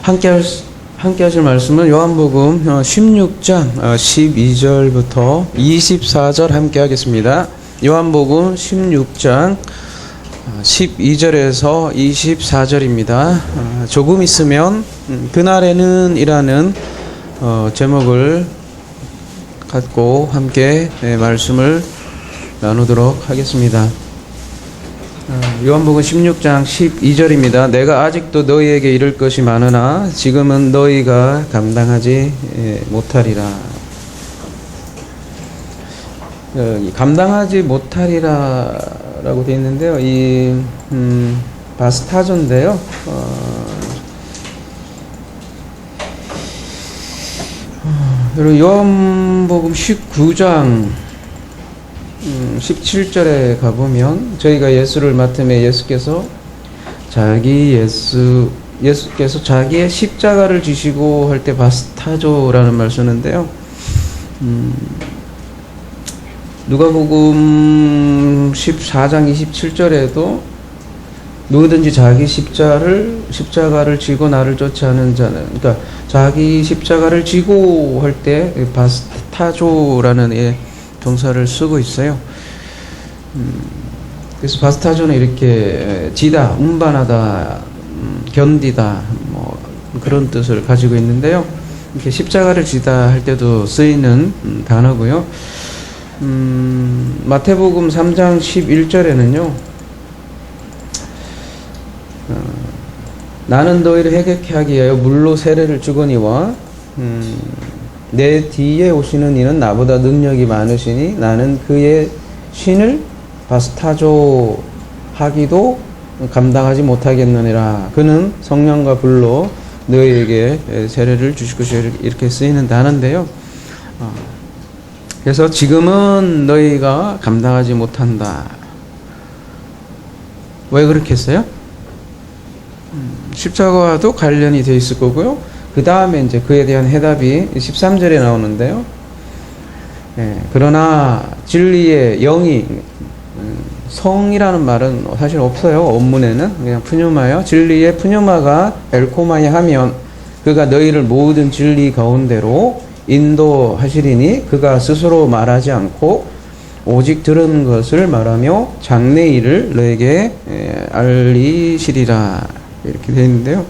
함께 하실 말씀은 요한복음 16장 12절부터 24절 함께 하겠습니다. 요한복음 16장 12절에서 24절입니다. 조금 있으면 그날에는 이라는 제목을 갖고 함께 말씀을 나누도록 하겠습니다. 요한복음 16장 12절입니다. 내가 아직도 너희에게 이를 것이 많으나 지금은 너희가 감당하지 못하리라. 감당하지 못하리라 라고 되어 있는데요. 이 바스타조인데요. 그리고 요한복음 19장 17절에 가보면 저희가 예수를 맡음에 예수께서 자기의 십자가를 지시고 할 때 바스타조라는 말 쓰는데요. 누가복음 14장 27절에도 누구든지 자기 십자가를 지고 나를 쫓아하는 자는, 그러니까 자기 십자가를 지고 할 때 바스타조라는 동사를 쓰고 있어요. 그래서 바스타조는 이렇게 지다, 운반하다, 견디다, 뭐 그런 뜻을 가지고 있는데요. 이렇게 십자가를 지다 할 때도 쓰이는 단어고요. 마태복음 3장 11절에는요. 나는 너희를 해결케 하기 위하여 물로 세례를 주거니와 내 뒤에 오시는 이는 나보다 능력이 많으시니 나는 그의 신을 바스타조 하기도 감당하지 못하겠느니라. 그는 성령과 불로 너희에게 세례를 주실 것이라 이렇게 쓰이는 단어인데요. 그래서 지금은 너희가 감당하지 못한다. 왜 그렇게 했어요? 십자가와도 관련이 되어 있을 거고요. 그 다음에 이제 그에 대한 해답이 13절에 나오는데요. 그러나 진리의 영이, 성이라는 말은 사실 없어요. 원문에는 그냥 푸뉴마요. 진리의 푸뉴마가 엘코마이 하면 그가 너희를 모든 진리 가운데로 인도하시리니 그가 스스로 말하지 않고 오직 들은 것을 말하며 장래 일을 너에게 알리시리라. 이렇게 되어 있는데요.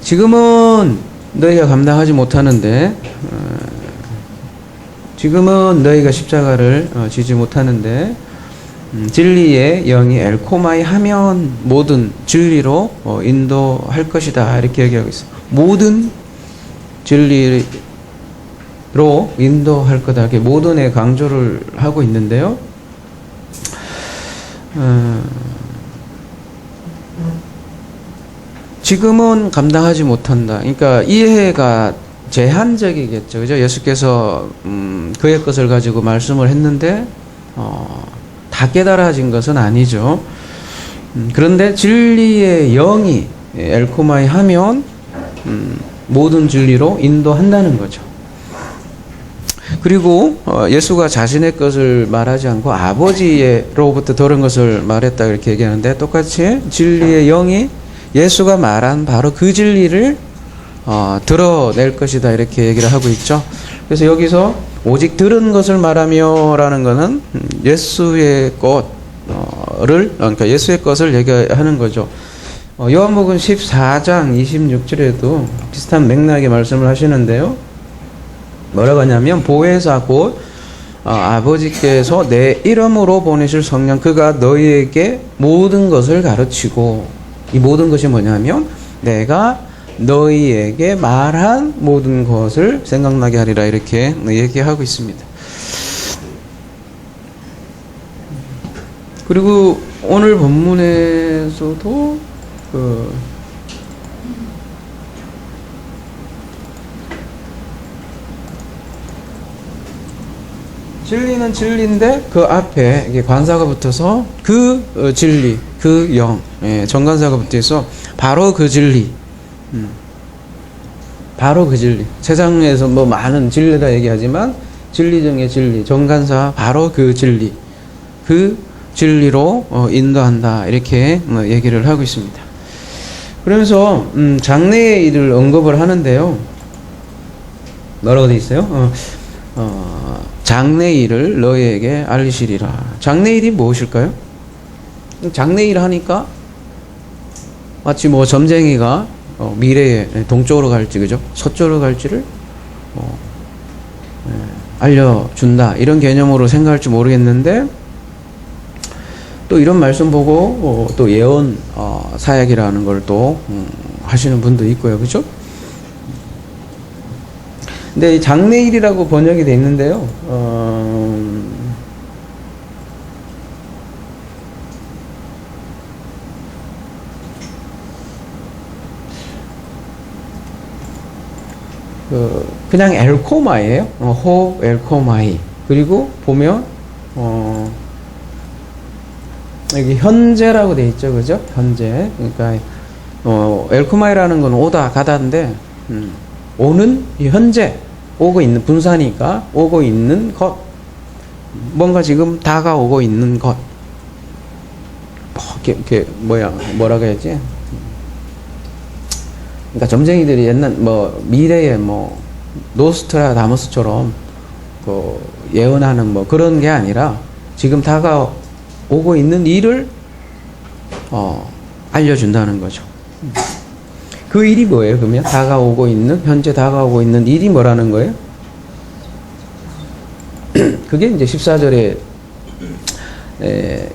지금은 너희가 감당하지 못하는데, 지금은 너희가 십자가를 지지 못하는데, 진리의 영이 엘코마이 하면 모든 진리로 인도할 것이다. 이렇게 얘기하고 있어요. 모든 진리로 인도할 거다. 이렇게 모든에 강조를 하고 있는데요. 지금은 감당하지 못한다. 그러니까 이해가 제한적이겠죠. 그죠? 예수께서 그의 것을 가지고 말씀을 했는데 다 깨달아진 것은 아니죠. 그런데 진리의 영이 엘코마이 하면 모든 진리로 인도한다는 거죠. 그리고 예수가 자신의 것을 말하지 않고 아버지로부터 들은 것을 말했다 이렇게 얘기하는데, 똑같이 진리의 영이 예수가 말한 바로 그 진리를 드러낼 것이다 이렇게 얘기를 하고 있죠. 그래서 여기서 오직 들은 것을 말하며 라는 것은 예수의 그러니까 예수의 것을 얘기하는 거죠. 요한복음 14장 26절에도 비슷한 맥락의 말씀을 하시는데요. 뭐라고 하냐면 보혜사 곧 아버지께서 내 이름으로 보내실 성령 그가 너희에게 모든 것을 가르치고, 이 모든 것이 뭐냐면 내가 너희에게 말한 모든 것을 생각나게 하리라 이렇게 얘기하고 있습니다. 그리고 오늘 본문에서도 진리는 진리인데 그 앞에 이게 관사가 붙어서 그 진리, 그 영, 정관사가 붙어서 바로 그 진리, 바로 그 진리. 세상에서 뭐 많은 진리라 얘기하지만 진리 중에 진리, 정관사 바로 그 진리, 그 진리로 인도한다 이렇게 얘기를 하고 있습니다. 그러면서 장래의 일을 언급을 하는데요. 뭐라고 돼 있어요? 장래의 일을 너희에게 알리시리라. 장래의 일이 무엇일까요? 장래의 일 하니까 마치 뭐 점쟁이가 미래에 동쪽으로 갈지, 그죠? 서쪽으로 갈지를 알려준다, 이런 개념으로 생각할지 모르겠는데, 또 이런 말씀 보고 또 예언 사역이라는 걸 또 하시는 분도 있고요, 그죠? 근데 이 장래일이라고 번역이 돼 있는데요, 그냥 엘코마이에요. 호 엘코마이. 그리고 보면 여기 현재라고 돼 있죠, 그죠? 현재. 그러니까 엘코마이라는 건 오다 가다인데, 오는 현재, 오고 있는 분사니까 오고 있는 것, 뭔가 지금 다가오고 있는 것. 이렇게 뭐라고 해야지? 그러니까 점쟁이들이 옛날 미래에 노스트라다무스처럼 예언하는 그런 게 아니라 지금 다가오고 있는 일을 알려준다는 거죠. 그 일이 뭐예요? 그러면 현재 다가오고 있는 일이 뭐라는 거예요? 그게 이제 14절에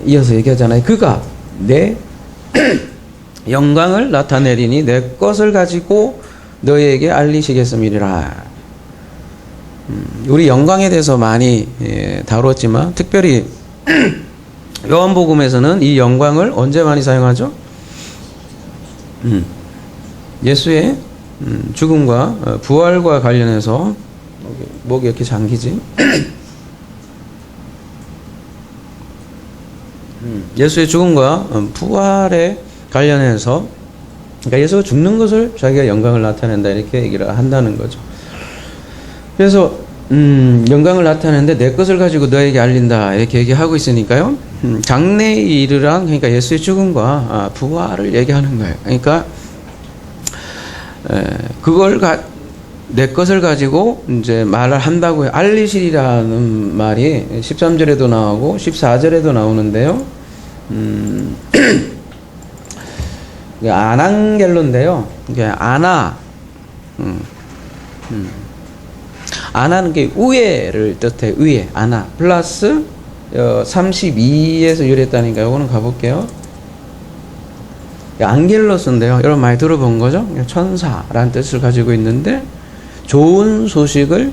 이어서 얘기하잖아요. 그가 내 영광을 나타내리니 내 것을 가지고 너희에게 알리시겠음이라. 우리 영광에 대해서 많이 다뤘지만, 특별히 요한복음에서는 이 영광을 언제 많이 사용하죠? 예수의 죽음과 부활과 관련해서, 목이 이렇게 잠기지? 예수의 죽음과 부활에 관련해서, 그러니까 예수가 죽는 것을 자기가 영광을 나타낸다, 이렇게 얘기를 한다는 거죠. 그래서 영광을 나타내는데 내 것을 가지고 너에게 알린다, 이렇게 얘기하고 있으니까요. 장래의 일이랑, 그러니까 예수의 죽음과 부활을 얘기하는 거예요. 그러니까 그걸 내 것을 가지고 이제 말을 한다고요. 알리시리라는 말이 13절에도 나오고 14절에도 나오는데요. 아난겔로인데요. 이게 아나는 게 우애를 뜻해. 우애, 아나 플러스 32에서 유래했다니까. 이거는 가볼게요. 안겔로스인데요. 여러분 많이 들어본 거죠? 천사라는 뜻을 가지고 있는데, 좋은 소식을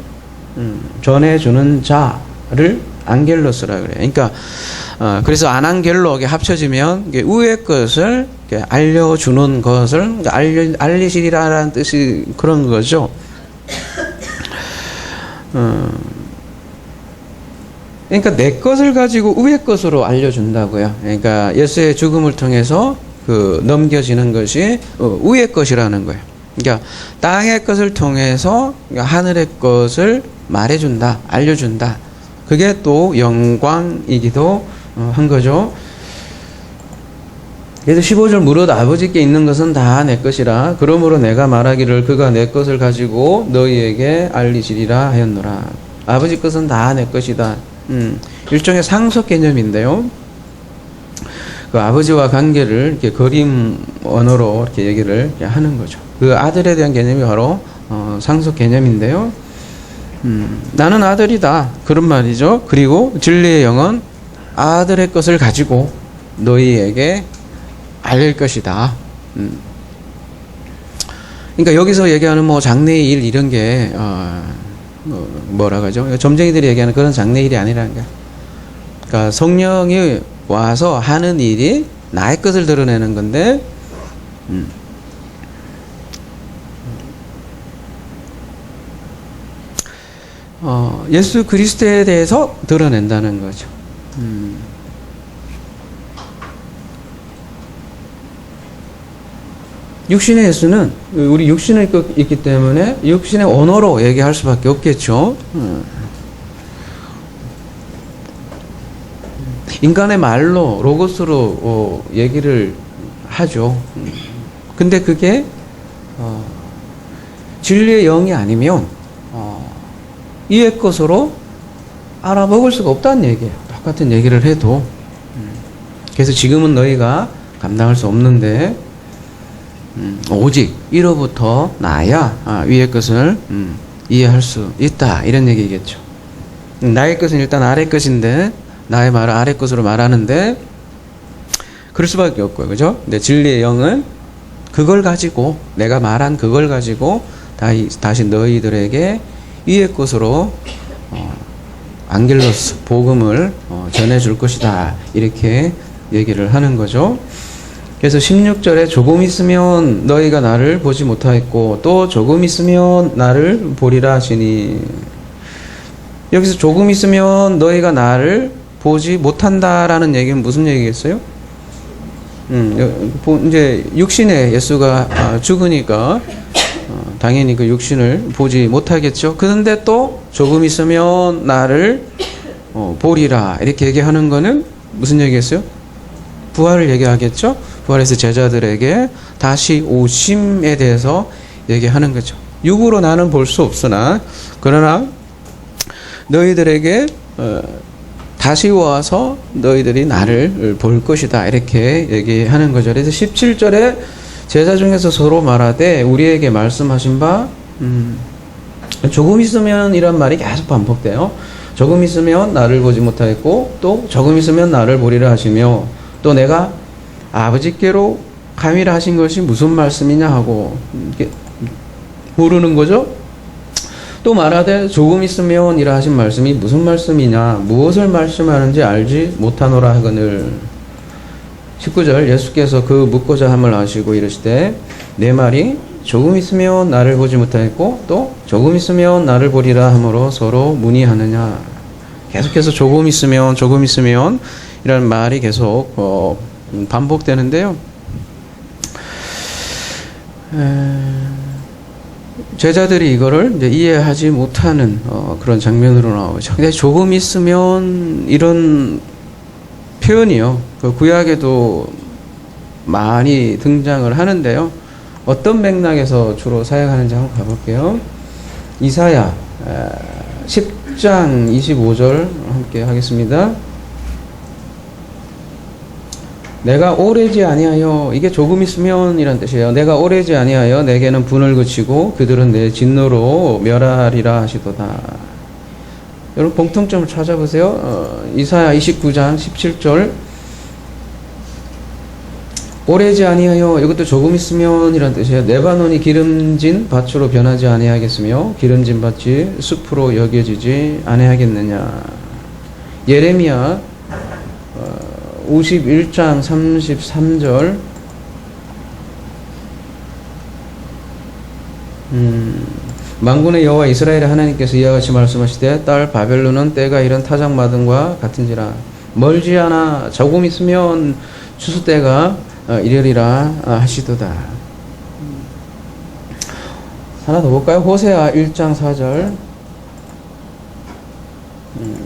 전해주는 자를 안겔로스라 그래요. 그러니까 그래서 아난겔로 합쳐지면 우의 것을 알려주는 것을 알리시리라는 뜻이 그런 거죠. 그러니까 내 것을 가지고 우의 것으로 알려준다고요. 그러니까 예수의 죽음을 통해서 넘겨지는 것이 우의 것이라는 거예요. 그러니까 땅의 것을 통해서 하늘의 것을 말해준다, 알려준다. 그게 또 영광이기도 한 거죠. 그래서 15절 무릇 아버지께 있는 것은 다 내 것이라. 그러므로 내가 말하기를 그가 내 것을 가지고 너희에게 알리시리라 하였노라. 아버지 것은 다 내 것이다. 일종의 상속 개념인데요. 그 아버지와 관계를 이렇게 그림 언어로 이렇게 얘기를 하는 거죠. 그 아들에 대한 개념이 바로 상속 개념인데요. 나는 아들이다, 그런 말이죠. 그리고 진리의 영은 아들의 것을 가지고 너희에게 알릴 것이다. 그러니까 여기서 얘기하는 장래의 일 이런 게 뭐라고 하죠? 점쟁이들이 얘기하는 그런 장래의 일이 아니라는 거야. 그러니까 성령이 와서 하는 일이 나의 것을 드러내는 건데, 예수 그리스도에 대해서 드러낸다는 거죠. 육신의 예수는, 우리 육신을 있기 때문에 육신의 언어로 얘기할 수밖에 없겠죠. 인간의 말로, 로고스로 얘기를 하죠. 근데 그게 진리의 영이 아니면 이의 것으로 알아먹을 수가 없다는 얘기예요. 똑같은 얘기를 해도. 그래서 지금은 너희가 감당할 수 없는데 오직 이로부터 나야 위의 것을 이해할 수 있다, 이런 얘기겠죠. 나의 것은 일단 아래 것인데 나의 말을 아래 것으로 말하는데 그럴 수밖에 없고요. 그죠? 근데 진리의 영은 그걸 가지고, 내가 말한 그걸 가지고 다시 너희들에게 위의 것으로 안겔로스 복음을 전해줄 것이다, 이렇게 얘기를 하는 거죠. 그래서 16절에 조금 있으면 너희가 나를 보지 못하겠고 또 조금 있으면 나를 보리라 하시니, 여기서 조금 있으면 너희가 나를 보지 못한다라는 얘기는 무슨 얘기겠어요? 이제 육신에 예수가 죽으니까 당연히 그 육신을 보지 못하겠죠. 그런데 또 조금 있으면 나를 보리라, 이렇게 얘기하는 거는 무슨 얘기겠어요? 부활을 얘기하겠죠. 부활해서 제자들에게 다시 오심에 대해서 얘기하는 거죠. 육으로 나는 볼 수 없으나 그러나 너희들에게 다시 와서 너희들이 나를 볼 것이다, 이렇게 얘기하는 거죠. 그래서 17절에 제자 중에서 서로 말하되 우리에게 말씀하신 바 조금 있으면 이런 말이 계속 반복돼요. 조금 있으면 나를 보지 못하겠고 또 조금 있으면 나를 보리라 하시며, 또 내가 아버지께로 가미라 하신 것이 무슨 말씀이냐 하고 모르는 거죠. 또 말하되 조금 있으면 이라 하신 말씀이 무슨 말씀이냐, 무엇을 말씀하는지 알지 못하노라 하거늘. 19절 예수께서 그 묻고자 함을 아시고 이르시되 내 말이 조금 있으면 나를 보지 못하겠고 또 조금 있으면 나를 보리라 하므로 서로 문의하느냐. 계속해서 조금 있으면 이라는 말이 계속 반복되는데요. 제자들이 이거를 이제 이해하지 못하는 그런 장면으로 나오죠. 근데 조금 있으면 이런 표현이요, 그 구약에도 많이 등장을 하는데요. 어떤 맥락에서 주로 사용하는지 한번 가볼게요. 이사야 10장 25절 함께 하겠습니다. 내가 오래지 아니하여, 이게 조금 있으면 이란 뜻이에요. 내가 오래지 아니하여 내게는 분을 그치고 그들은 내 진노로 멸하리라 하시도다. 여러분 공통점을 찾아보세요. 이사야 29장 17절 오래지 아니하여, 이것도 조금 있으면 이란 뜻이에요. 레바논이 기름진 밭으로 변하지 아니하겠으며 기름진 밭이 숲으로 여겨지지 아니하겠느냐. 예레미야 51장 33절 만군의 여호와 이스라엘의 하나님께서 이와 같이 말씀하시되 딸 바벨론은 때가 이른 타작마등과 같은지라. 멀지 않아 조금 있으면 추수 때가 이르리라 하시도다. 하나 더 볼까요? 호세아 1장 4절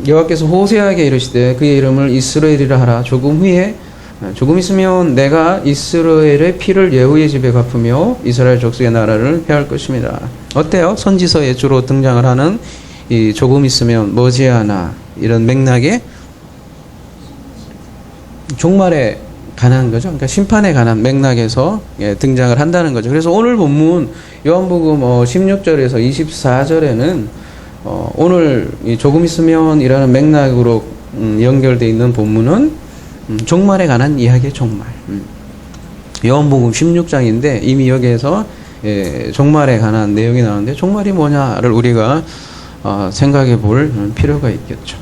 여호와께서 호세아에게 이르시되 그의 이름을 이스라엘이라 하라. 조금 있으면 내가 이스라엘의 피를 예후의 집에 갚으며 이스라엘 족속의 나라를 폐할 것입니다. 어때요? 선지서에 주로 등장을 하는 이 조금 있으면 머지않아, 이런 맥락에 종말에 관한 거죠. 그러니까 심판에 관한 맥락에서 등장을 한다는 거죠. 그래서 오늘 본문 요한복음 16절에서 24절에는 오늘 이 조금 있으면 이라는 맥락으로 연결되어 있는 본문은 종말에 관한 이야기의 종말. 요한복음 16장인데 이미 여기에서 종말에 관한 내용이 나오는데 종말이 뭐냐를 우리가 생각해 볼 필요가 있겠죠.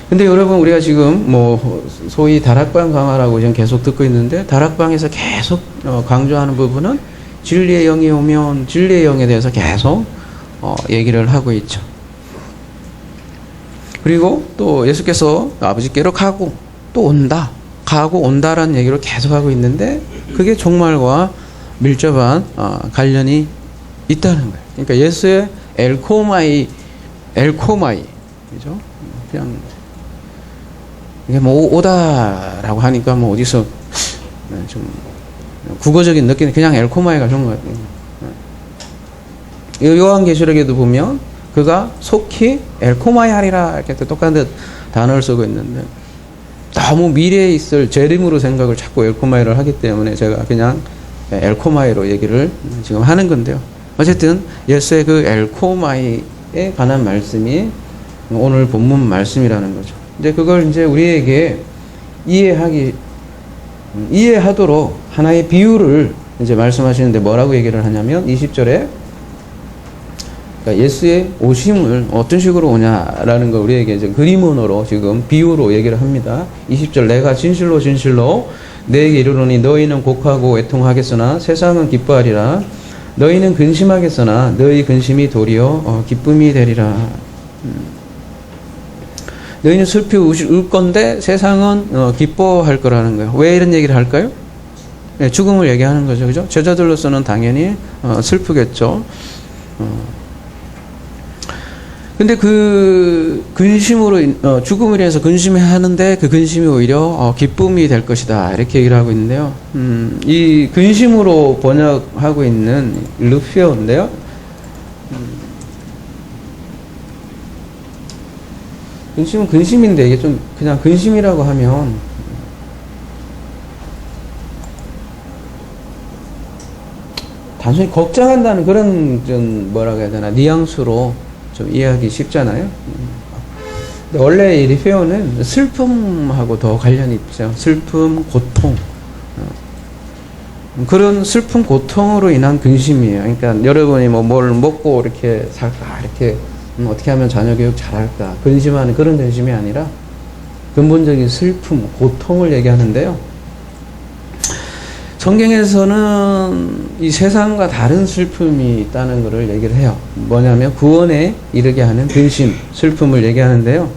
근데 여러분 우리가 지금 뭐 소위 다락방 강화라고 지금 계속 듣고 있는데 다락방에서 계속 강조하는 부분은 진리의 영이 오면 진리의 영에 대해서 계속 얘기를 하고 있죠. 그리고 또 예수께서 아버지께로 가고 또 온다, 가고 온다라는 얘기를 계속 하고 있는데 그게 종말과 밀접한 관련이 있다는 거예요. 그러니까 예수의 엘코마이, 그죠? 그냥 이게 뭐 오다라고 하니까 뭐 어디서 좀 국어적인 느낌은 그냥 엘코마이가 좋은 것 같아요. 요한계시록에도 보면 그가 속히 엘코마이 하리라 이렇게 똑같은 단어를 쓰고 있는데 너무 미래에 있을 재림으로 생각을 자꾸 엘코마이를 하기 때문에 제가 그냥 엘코마이로 얘기를 지금 하는 건데요. 어쨌든 예수의 그 엘코마이에 관한 말씀이 오늘 본문 말씀이라는 거죠. 이제 그걸 이제 우리에게 이해하도록 하나의 비유를 이제 말씀하시는데 뭐라고 얘기를 하냐면 20절에 그러니까 예수의 오심을 어떤 식으로 오냐라는 걸 우리에게 이제 그림으로 지금 비유로 얘기를 합니다. 20절 내가 진실로 진실로 너에게 이르노니 너희는 곡하고 애통하겠으나 세상은 기뻐하리라. 너희는 근심하겠으나 너희 근심이 도리어 기쁨이 되리라. 너희는 슬피 울 건데 세상은 기뻐할 거라는 거예요. 왜 이런 얘기를 할까요? 네, 죽음을 얘기하는 거죠. 그죠? 제자들로서는 당연히 슬프겠죠. 근데 그 근심으로 죽음을 인해서 근심하는데 그 근심이 오히려 기쁨이 될 것이다 이렇게 얘기를 하고 있는데요. 이 근심으로 번역하고 있는 르피어인데요. 근심은 근심인데 이게 좀 그냥 근심이라고 하면 단순히 걱정한다는 그런 좀 뭐라고 해야 되나 뉘앙스로 좀 이해하기 쉽잖아요. 근데 원래 이 리페어는 슬픔하고 더 관련이 있죠. 슬픔, 고통. 그런 슬픔, 고통으로 인한 근심이에요. 그러니까 여러분이 뭘 먹고 이렇게 살까, 이렇게 어떻게 하면 자녀 교육 잘할까, 근심하는 그런 근심이 아니라 근본적인 슬픔, 고통을 얘기하는데요. 성경에서는 이 세상과 다른 슬픔이 있다는 것을 얘기를 해요. 뭐냐면 구원에 이르게 하는 근심, 슬픔을 얘기하는데요.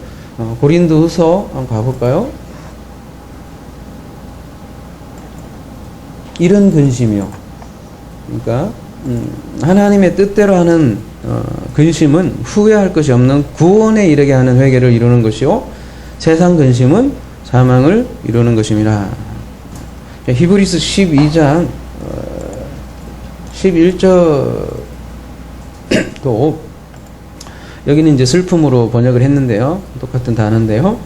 고린도후서 한번 가볼까요? 이런 근심이요. 그러니까 하나님의 뜻대로 하는 근심은 후회할 것이 없는 구원에 이르게 하는 회개를 이루는 것이요, 세상 근심은 사망을 이루는 것입니다. 히브리서 12장 11절도 여기는 이제 슬픔으로 번역을 했는데요. 똑같은 단어인데요.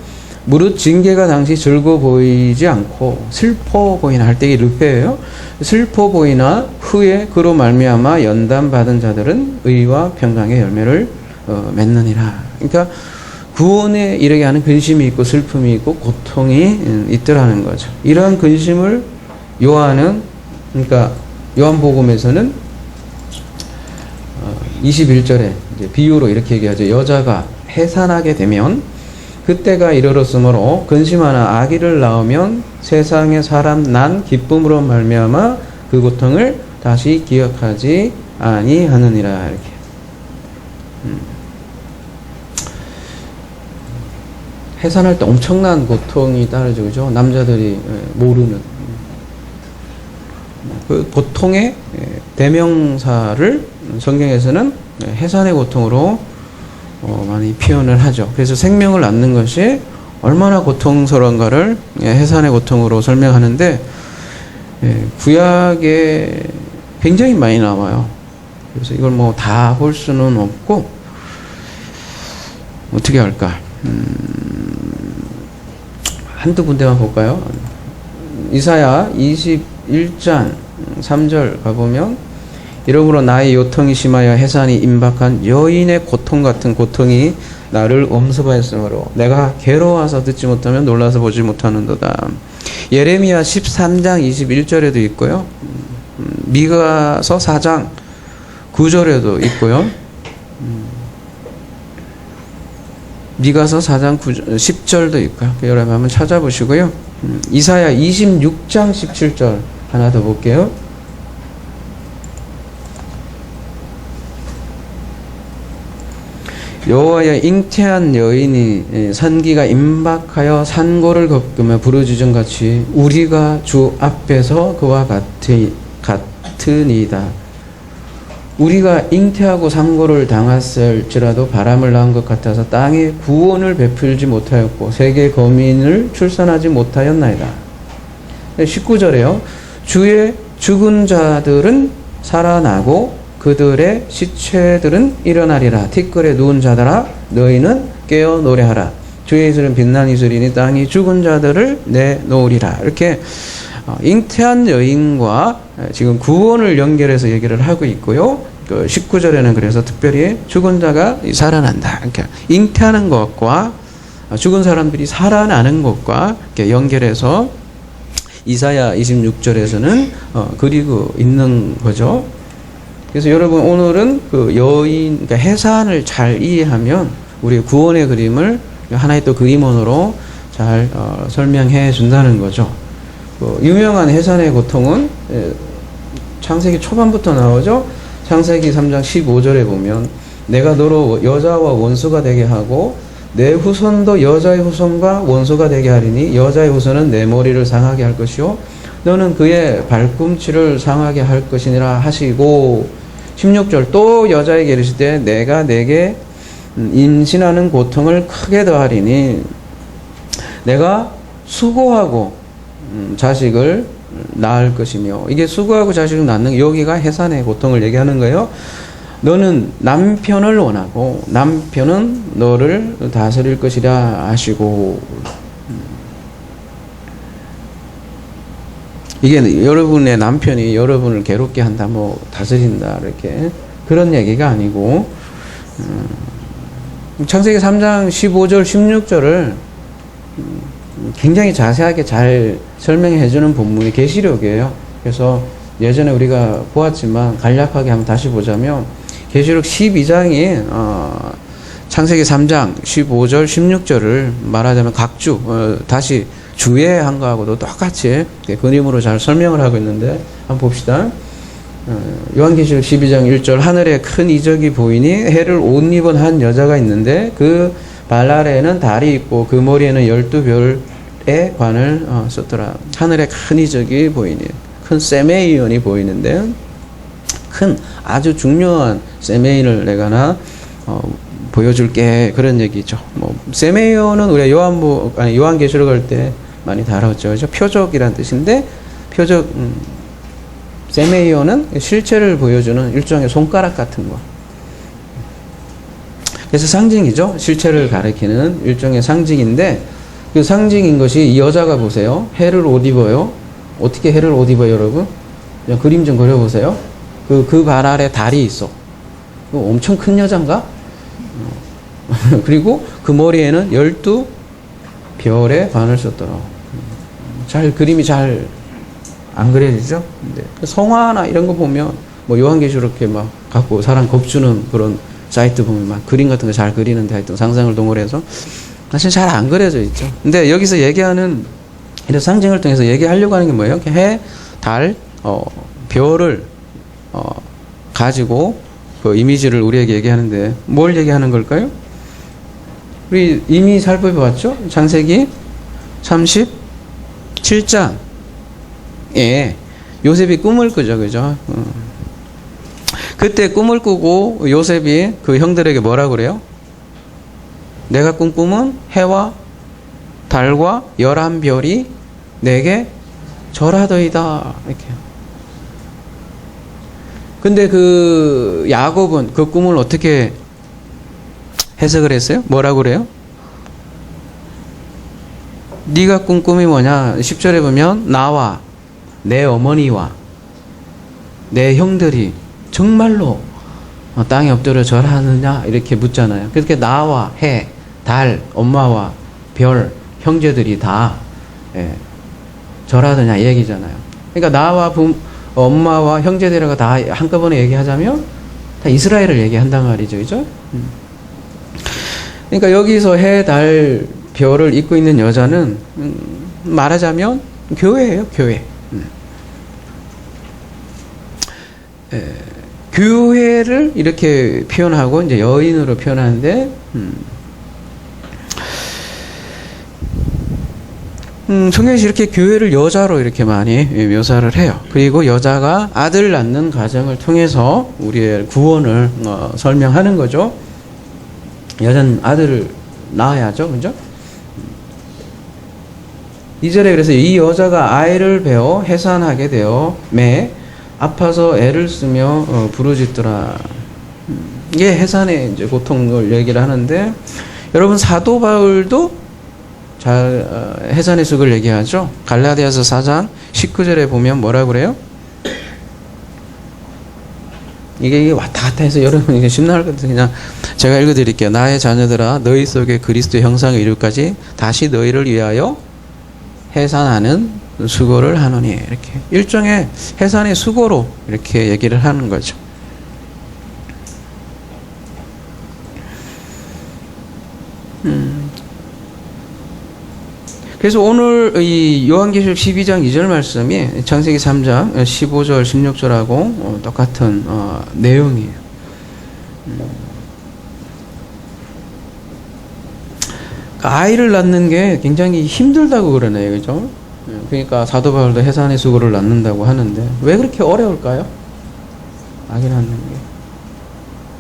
무릇 징계가 당시 즐거워 보이지 않고 슬퍼 보이나 할 때 이 르페예요. 슬퍼 보이나 후에 그로 말미암아 연단 받은 자들은 의와 평강의 열매를 맺느니라. 그러니까 구원에 이르게 하는 근심이 있고 슬픔이 있고 고통이 있더라는 거죠. 이러한 근심을 요한은, 그러니까 요한복음에서는 21절에 이제 비유로 이렇게 얘기하죠. 여자가 해산하게 되면 그때가 이르렀으므로 근심하나 아기를 낳으면 세상에 사람 난 기쁨으로 말미암아 그 고통을 다시 기억하지 아니하느니라. 이렇게. 해산할 때 엄청난 고통이 따르죠. 그죠? 남자들이 모르는. 그 고통의 대명사를 성경에서는 해산의 고통으로 많이 표현을 하죠. 그래서 생명을 낳는 것이 얼마나 고통스러운가를 해산의 고통으로 설명하는데, 구약에 굉장히 많이 나와요. 그래서 이걸 뭐 다 볼 수는 없고, 어떻게 할까? 한두 군데만 볼까요? 이사야 21장 3절 가보면, 이러므로 나의 요통이 심하여 해산이 임박한 여인의 고통 같은 고통이 나를 엄습하였으므로 내가 괴로워서 듣지 못하면 놀라서 보지 못하는도다. 예레미야 13장 21절에도 있고요. 미가서 4장 9절에도 있고요. 미가서 4장 10절도 있고요. 여러분 한번 찾아보시고요. 이사야 26장 17절 하나 더 볼게요. 여호와의 잉태한 여인이 산기가 임박하여 산고를 겪으며 부르짖음같이 우리가 주 앞에서 그와 같으니이다. 우리가 잉태하고 산고를 당했을지라도 바람을 낳은 것 같아서 땅에 구원을 베풀지 못하였고 세계 거민을 출산하지 못하였나이다. 19절에요. 주의 죽은 자들은 살아나고 그들의 시체들은 일어나리라. 티끌에 누운 자들아 너희는 깨어 노래하라. 주의 이슬은 빛난 이슬이니 땅이 죽은 자들을 내놓으리라. 이렇게 잉태한 여인과 지금 구원을 연결해서 얘기를 하고 있고요. 그 19절에는 그래서 특별히 죽은 자가 살아난다. 이렇게 잉태하는 것과 죽은 사람들이 살아나는 것과 이렇게 연결해서 이사야 26절에서는 그리고 있는 거죠. 그래서 여러분 오늘은 그 여인, 그러니까 해산을 잘 이해하면 우리 구원의 그림을 하나의 또 그림원으로 잘 설명해 준다는 거죠. 유명한 해산의 고통은 창세기 초반부터 나오죠. 창세기 3장 15절에 보면 내가 너로 여자와 원수가 되게 하고 내 후손도 여자의 후손과 원수가 되게 하리니 여자의 후손은 내 머리를 상하게 할 것이요 너는 그의 발꿈치를 상하게 할 것이니라 하시고 16절 또 여자에게 이르시되 내가 내게 임신하는 고통을 크게 더하리니 내가 수고하고 자식을 낳을 것이며 이게 수고하고 자식을 낳는 여기가 해산의 고통을 얘기하는 거예요. 너는 남편을 원하고 남편은 너를 다스릴 것이라 하시고 이게 여러분의 남편이 여러분을 괴롭게 한다 뭐 다스린다 이렇게 그런 얘기가 아니고 창세기 3장 15절 16절을 굉장히 자세하게 잘 설명해 주는 본문이 계시록이에요. 그래서 예전에 우리가 보았지만 간략하게 한번 다시 보자면 계시록 12장이 창세기 3장 15절 16절을 말하자면 각주 다시 주의 한 거하고도 똑같이 그림으로 잘 설명을 하고 있는데 한번 봅시다. 요한계시록 12장 1절 하늘에 큰 이적이 보이니 해를 옷 입은 한 여자가 있는데 그 발 아래에는 달이 있고 그 머리에는 12별의 관을 썼더라. 하늘에 큰 이적이 보이니 큰 세메이온이 보이는데 큰 아주 중요한 세메인을 내가 보여줄게 그런 얘기죠. 뭐 세메이온은 우리가 요한계시록 할 때 많이 다뤘죠. 그죠? 표적이란 뜻인데 표적 세메이온은 실체를 보여주는 일종의 손가락 같은 거. 그래서 상징이죠. 실체를 가리키는 일종의 상징인데 그 상징인 것이 이 여자가 보세요. 해를 옷 입어요. 어떻게 해를 옷 입어요, 여러분? 그냥 그림 좀 그려보세요. 그 발 아래 달이 있어. 엄청 큰 여잔가? 그리고 그 머리에는 12별의 관을 썼더라. 그림이 잘 안 그려지죠? 근데 성화나 이런 거 보면 뭐 요한계시록 이렇게 막 갖고 사람 겁주는 그런 사이트 보면 막 그림 같은 거 잘 그리는데 하여튼 상상을 동원해서 사실 잘 안 그려져 있죠. 근데 여기서 얘기하는 이런 상징을 통해서 얘기하려고 하는 게 뭐예요? 해, 달, 별을 가지고 그 이미지를 우리에게 얘기하는데 뭘 얘기하는 걸까요? 우리 이미 살펴봤죠? 창세기 37장에 요셉이 꿈을 꾸죠, 그죠? 그때 꿈을 꾸고 요셉이 그 형들에게 뭐라고 그래요? 내가 꾼 꿈은 해와 달과 11별이 내게 절하더이다. 이렇게. 근데 그 야곱은 그 꿈을 어떻게 해석을 했어요? 뭐라고 그래요? 네가 꾼 꿈이 뭐냐? 10절에 보면 나와 내 어머니와 내 형들이 정말로 땅에 엎드려 절하느냐 이렇게 묻잖아요. 그렇게 나와 해, 달, 엄마와 별, 형제들이 다 절하느냐 이 얘기잖아요. 그러니까 나와 엄마와 형제들이라고 다 한꺼번에 얘기하자면 다 이스라엘을 얘기한단 말이죠. 그죠? 그러니까 여기서 해, 달, 별을 입고 있는 여자는 말하자면 교회예요. 교회. 교회를 이렇게 표현하고 이제 여인으로 표현하는데 성경에서 이렇게 교회를 여자로 이렇게 많이 묘사를 해요. 그리고 여자가 아들 낳는 과정을 통해서 우리의 구원을 설명하는 거죠. 여자는 아들을 낳아야죠, 그죠? 2절에 그래서 이 여자가 아이를 베어 해산하게 되어 매 아파서 애를 쓰며 부르짖더라. 이게 해산의 이제 고통을 얘기를 하는데, 여러분 사도 바울도 해산의 수고를 얘기하죠. 갈라디아서 4장 19절에 보면 뭐라 그래요? 이게 왔다 갔다 해서 여러분 이게 심란할 것 같아서 그냥 제가 읽어드릴게요. 나의 자녀들아, 너희 속에 그리스도의 형상을 이룰까지 다시 너희를 위하여 해산하는 수고를 하노니. 이렇게 일종의 해산의 수고로 이렇게 얘기를 하는 거죠. 그래서 오늘 이 요한계시록 12장 2절 말씀이 창세기 3장 15절 16절하고 똑같은 내용이에요. 아이를 낳는 게 굉장히 힘들다고 그러네요. 그죠? 그러니까 사도 바울도 해산의 수고를 낳는다고 하는데 왜 그렇게 어려울까요? 아기 낳는 게.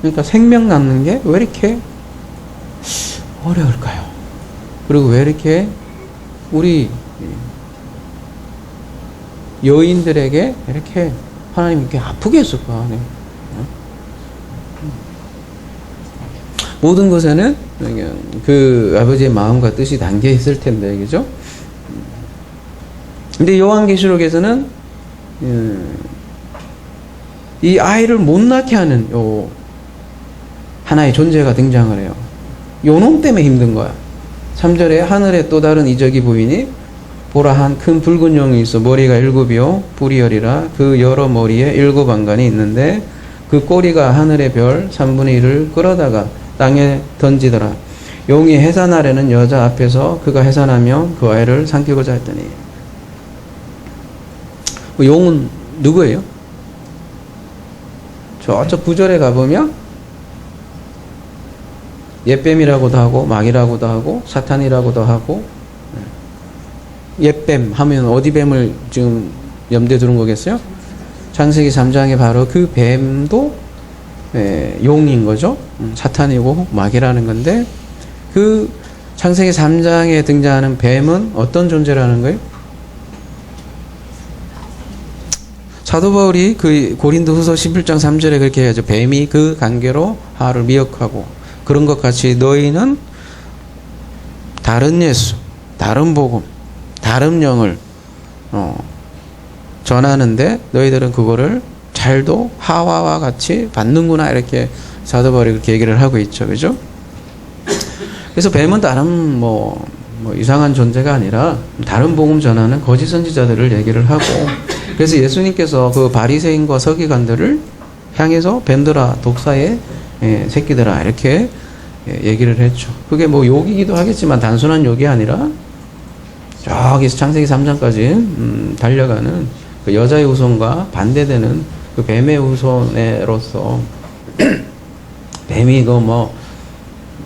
그러니까 생명 낳는 게 왜 이렇게 어려울까요? 그리고 왜 이렇게 우리 여인들에게 이렇게 하나님 이렇게 아프게 했을까? 네. 모든 것에는 그 아버지의 마음과 뜻이 담겨 있을 텐데, 그죠? 근데 요한계시록에서는 이 아이를 못 낳게 하는 하나의 존재가 등장을 해요. 요 놈 때문에 힘든 거야. 3절에 하늘에 또 다른 이적이 보이니 보라 한 큰 붉은 용이 있어 머리가 7이요 뿔이 10이라 그 여러 머리에 7 안간이 있는데 그 꼬리가 하늘의 별 3분의 1을 끌어다가 땅에 던지더라. 용이 해산하려는 여자 앞에서 그가 해산하며 그 아이를 삼키고자 했더니. 용은 누구예요? 저쪽 9절에 가보면 옛뱀이라고도 하고 마귀라고도 하고 사탄이라고도 하고. 옛뱀 하면 어디 뱀을 지금 염두에 두는 거겠어요? 창세기 3장에 바로 그 뱀도 용인 거죠. 사탄이고 마귀라는 건데, 그 창세기 3장에 등장하는 뱀은 어떤 존재라는 거예요? 사도 바울이 그 고린도후서 11장 3절에 그렇게 해야죠. 뱀이 그 관계로 하와를 미혹하고, 그런 것 같이 너희는 다른 예수, 다른 복음, 다른 영을 전하는데 너희들은 그거를 잘도 하와와 같이 받는구나, 이렇게 사도 바울이 그렇게 얘기를 하고 있죠. 그죠? 그래서 뱀은 다른 뭐 이상한 존재가 아니라 다른 복음 전하는 거짓 선지자들을 얘기를 하고, 그래서 예수님께서 그 바리새인과 서기관들을 향해서 뱀들아 독사의 새끼들아 이렇게 얘기를 했죠. 그게 뭐 욕이기도 하겠지만 단순한 욕이 아니라 저기서 창세기 3장까지 달려가는 그 여자의 후손과 반대되는 그 뱀의 후손으로서 뱀이 그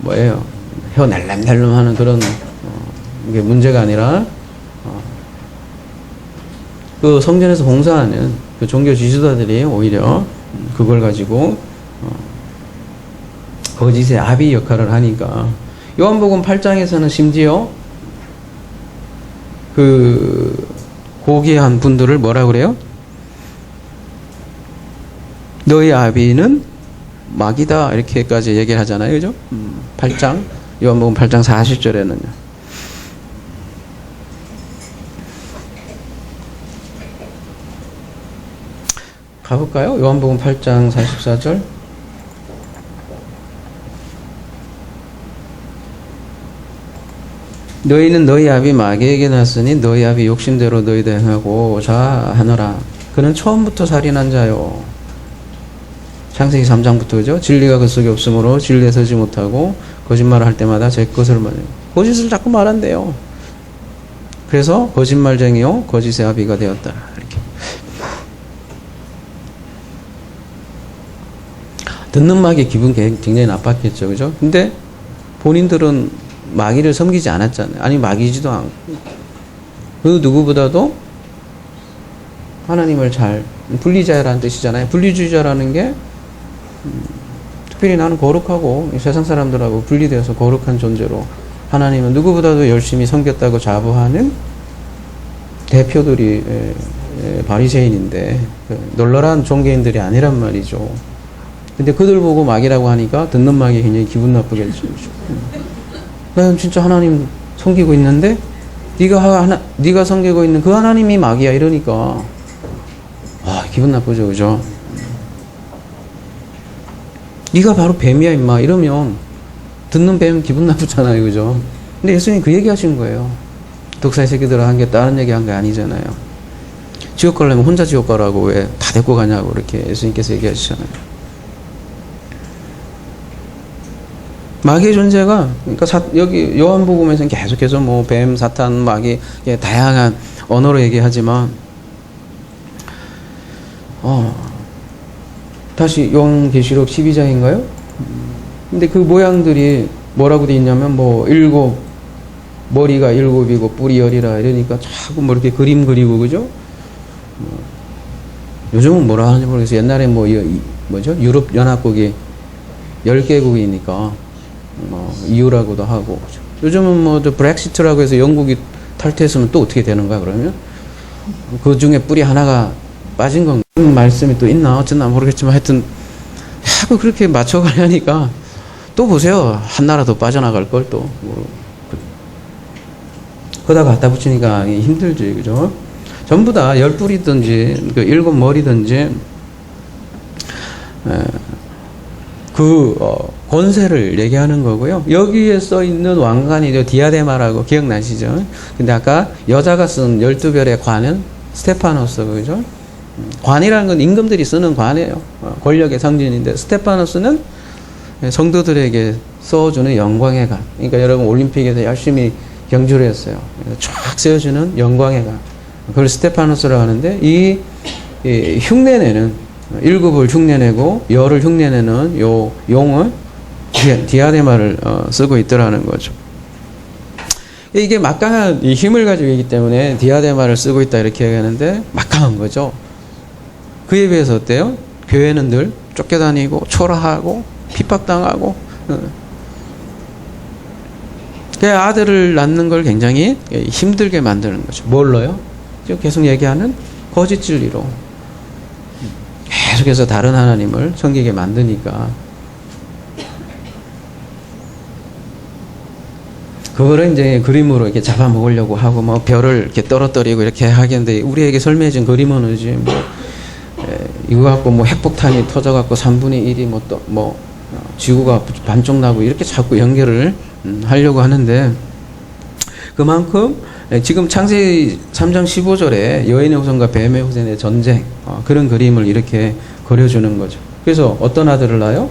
뭐예요? 혀 날름날름 하는 그런 이게 문제가 아니라 그 성전에서 봉사하는 그 종교 지도자들이 오히려 그걸 가지고 거짓의 아비 역할을 하니까, 요한복음 8장에서는 심지어 그 고귀한 분들을 뭐라 그래요? 너희 아비는 마귀다 이렇게까지 얘기를 하잖아요. 그죠? 8장 요한복음 8장 40절에는요. 가볼까요? 요한복음 8장 44절. 너희는 너희 아비 마귀에게 났으니 너희 아비 욕심대로 너희도 행하고자 하노라. 그는 처음부터 살인한 자요. 창세기 3장부터 그죠? 진리가 그 속에 없으므로 진리에 서지 못하고 거짓말을 할 때마다 제 것을 말해요. 거짓을 자꾸 말한대요. 그래서 거짓말쟁이요 거짓의 아비가 되었다. 이렇게. 듣는 마귀 기분 굉장히 나빴겠죠. 그죠? 근데 본인들은 마귀를 섬기지 않았잖아요. 아니 마귀지도 않고 그 누구보다도 하나님을 잘, 분리자라는 뜻이잖아요. 분리주의자라는 게 특별히 나는 거룩하고 세상 사람들하고 분리되어서 거룩한 존재로 하나님은 누구보다도 열심히 섬겼다고 자부하는 대표들이 바리새인인데 널널한 종교인들이 아니란 말이죠. 근데 그들 보고 막이라고 하니까 듣는 막이 굉장히 기분 나쁘겠죠. 난 진짜 하나님 섬기고 있는데 네가 섬기고 있는 그 하나님이 막이야 이러니까 기분 나쁘죠, 그죠? 네가 바로 뱀이야 임마 이러면 듣는 뱀 기분 나쁘잖아요, 그죠? 근데 예수님 그 얘기 하신 거예요. 독사의 새끼들아 한 게 다른 얘기 한 게 아니잖아요. 지옥 가려면 혼자 지옥 가라고 왜 다 데리고 가냐고 이렇게 예수님께서 얘기하시잖아요. 마귀의 존재가, 그러니까 여기 요한복음에서는 계속해서 뭐 뱀, 사탄, 마귀, 다양한 언어로 얘기하지만, 다시 요한계시록 12장인가요? 근데 그 모양들이 뭐라고 돼 있냐면, 머리가 7이고 뿔이 10이라 이러니까 자꾸 뭐 이렇게 그림 그리고, 그죠? 요즘은 뭐라 하는지 모르겠어요. 옛날에 유럽 연합국이 10개국이니까, EU라고도 하고. 요즘은 브렉시트라고 해서 영국이 탈퇴했으면 또 어떻게 되는 거야, 그러면? 그 중에 뿔이 하나가 빠진 건가? 그런 말씀이 또 있나? 어쨌나 모르겠지만 하여튼, 자꾸 그렇게 맞춰가려니까, 또 보세요. 한 나라 더 빠져나갈 걸 또. 거기다 갖다 붙이니까 힘들지, 그죠? 전부 다 10뿔이든지, 7머리든지, 권세를 얘기하는 거고요. 여기에 써 있는 왕관이 디아데마라고 기억나시죠? 근데 아까 여자가 쓴 12별의 관은 스테파노스, 그죠? 관이라는 건 임금들이 쓰는 관이에요. 권력의 상징인데, 스테파노스는 성도들에게 써주는 영광의 관. 그러니까 여러분 올림픽에서 열심히 경주를 했어요. 쫙 세워주는 영광의 관. 그걸 스테파노스라고 하는데, 이 흉내내는, 1급을 흉내내고 열을 흉내내는 요 용은 디아데마를 쓰고 있더라는 거죠. 이게 막강한 힘을 가지고 있기 때문에 디아데마를 쓰고 있다 이렇게 얘기하는데 막강한 거죠. 그에 비해서 어때요? 교회는 늘 쫓겨다니고 초라하고 핍박당하고 그 아들을 낳는 걸 굉장히 힘들게 만드는 거죠. 뭘로요? 지금 계속 얘기하는 거짓 진리로 계속해서 다른 하나님을 섬기게 만드니까 그거를 이제 그림으로 이렇게 잡아먹으려고 하고 뭐 별을 이렇게 떨어뜨리고 이렇게 하겠는데 우리에게 설명해준 그림은 이제 이거 갖고 핵폭탄이 터져갖고 3분의 1이 지구가 반쪽 나고 이렇게 자꾸 연결을 하려고 하는데 그만큼 지금 창세기 3장 15절에 여인의 후손과 뱀의 후손의 전쟁 그런 그림을 이렇게 그려주는 거죠. 그래서 어떤 아들을 낳아요?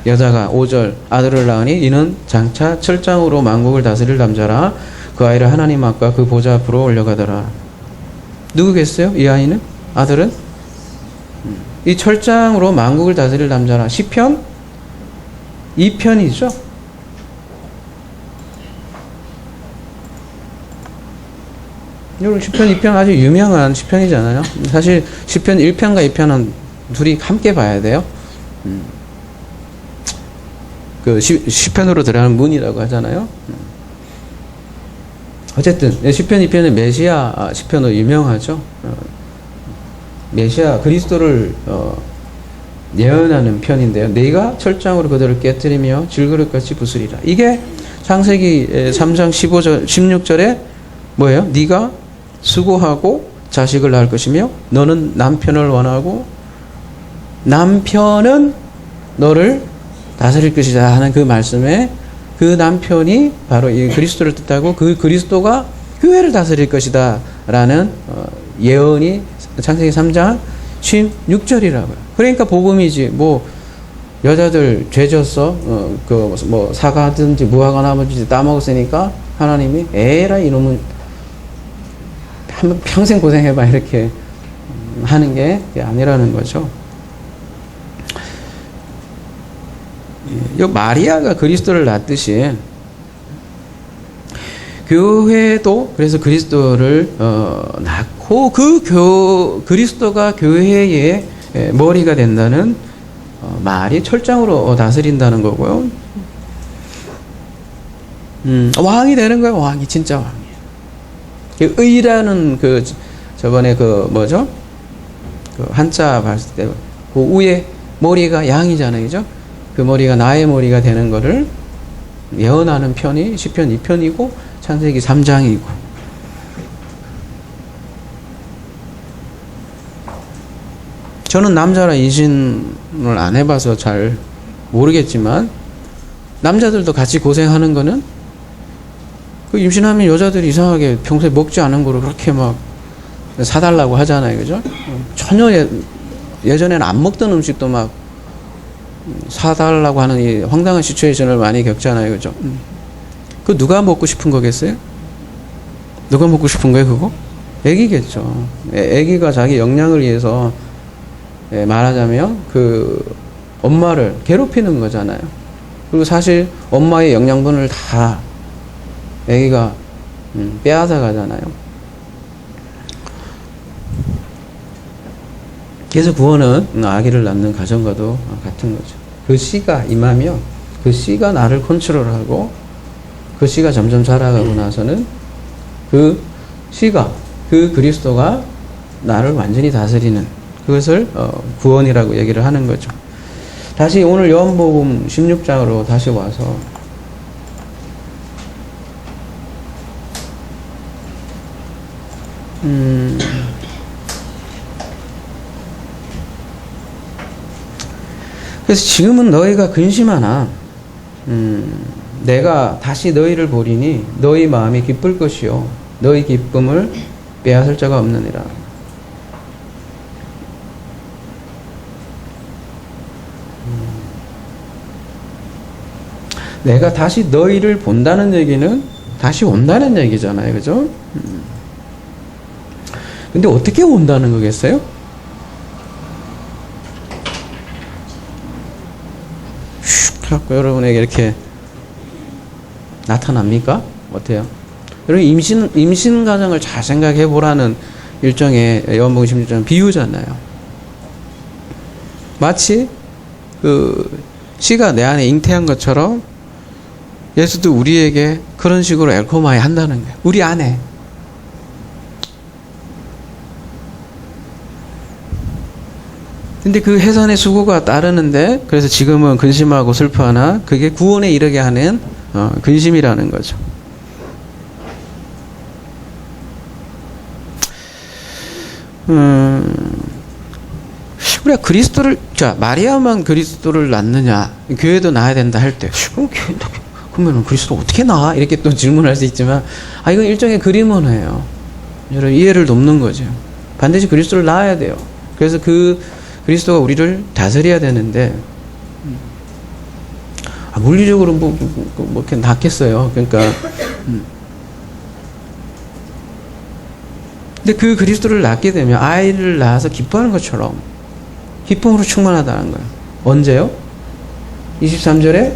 여자가 5절 아들을 낳으니 이는 장차 철장으로 만국을 다스릴 남자라 그 아이를 하나님 앞과 그 보좌 앞으로 올려가더라. 누구겠어요? 이 아이는? 아들은? 이 철장으로 만국을 다스릴 남자라. 시편 2편이죠. 여러분 시편 2편 아주 유명한 시편이잖아요. 사실 시편 1편과 2편은 둘이 함께 봐야 돼요. 그 시편으로 들어가는 문이라고 하잖아요. 어쨌든 시편 2편은 메시아 시편으로 유명하죠. 메시아 그리스도를 예언하는 편인데요. 네가 철장으로 그들을 깨뜨리며 질그릇같이 부수리라. 이게 창세기 3장 15절 16절에 뭐예요? 네가 수고하고 자식을 낳을 것이며 너는 남편을 원하고 남편은 너를 다스릴 것이다 하는 그 말씀에 그 남편이 바로 이 그리스도를 뜻하고 그 그리스도가 교회를 다스릴 것이다 라는 예언이 창세기 3장 16절이라고요. 그러니까 복음이지 여자들 죄졌어 사과하든지 무화과 나무든지 따먹었으니까 하나님이 에라 이놈은 평생 고생해봐 이렇게 하는 게 아니라는 거죠. 마리아가 그리스도를 낳듯이 교회도 그래서 그리스도를 낳고 그리스도가 교회의 머리가 된다는 말이 철장으로 다스린다는 거고요. 왕이 되는 거예요. 왕이 진짜 왕이에요. 그 의라는 그 저번에 그 뭐죠? 그 한자 봤을 때 그 위에 머리가 양이잖아요, 그죠? 그 머리가 나의 머리가 되는 거를 예언하는 편이 시편 2편이고 창세기 3장이고. 저는 남자라 임신을 안 해봐서 잘 모르겠지만 남자들도 같이 고생하는 거는 그 임신하면 여자들이 이상하게 평소에 먹지 않은 거를 그렇게 막 사달라고 하잖아요, 그죠? 전혀 예전에는 안 먹던 음식도 막 사달라고 하는 이 황당한 시츄에이션을 많이 겪잖아요, 그죠? 그 누가 먹고 싶은 거겠어요? 누가 먹고 싶은 거예요, 그거? 애기겠죠. 애기가 자기 영양을 위해서 말하자면 그 엄마를 괴롭히는 거잖아요. 그리고 사실 엄마의 영양분을 다 애기가 빼앗아 가잖아요. 그래서 구원은 아기를 낳는 가정과도 같은 거죠. 그 씨가 임하며 그 씨가 나를 컨트롤하고 그 씨가 점점 자라가고 나서는 그 씨가 그 그리스도가 나를 완전히 다스리는 그것을 구원이라고 얘기를 하는 거죠. 다시 오늘 요한복음 16장으로 다시 와서 그래서 지금은 너희가 근심하나 내가 다시 너희를 보리니 너희 마음이 기쁠 것이요 너희 기쁨을 빼앗을 자가 없느니라. 내가 다시 너희를 본다는 얘기는 다시 온다는 얘기잖아요, 그죠? 근데 어떻게 온다는 거겠어요? 슉 하고 여러분에게 이렇게 나타납니까? 어때요? 여러분 임신 과정을 잘 생각해 보라는 일종의 요한복음 16장 비유잖아요. 마치 그 씨가 내 안에 잉태한 것처럼 예수도 우리에게 그런 식으로 엘코마에 한다는 거예요. 우리 안에. 근데 그 해산의 수고가 따르는데 그래서 지금은 근심하고 슬퍼하나 그게 구원에 이르게 하는 근심이라는 거죠. 우리가 그리스도를 마리아만 그리스도를 낳느냐 교회도 낳아야 된다 할 때 그러면 그리스도 어떻게 낳아? 이렇게 또 질문할 수 있지만 이건 일종의 그림언어예요. 여러분 이해를 돕는 거죠. 반드시 그리스도를 낳아야 돼요. 그래서 그 그리스도가 우리를 다스려야 되는데 물리적으로 뭐 이렇게 낳겠어요. 그러니까 근데 그 그리스도를 낳게 되면 아이를 낳아서 기뻐하는 것처럼 기쁨으로 충만하다는 거예요. 언제요? 23절에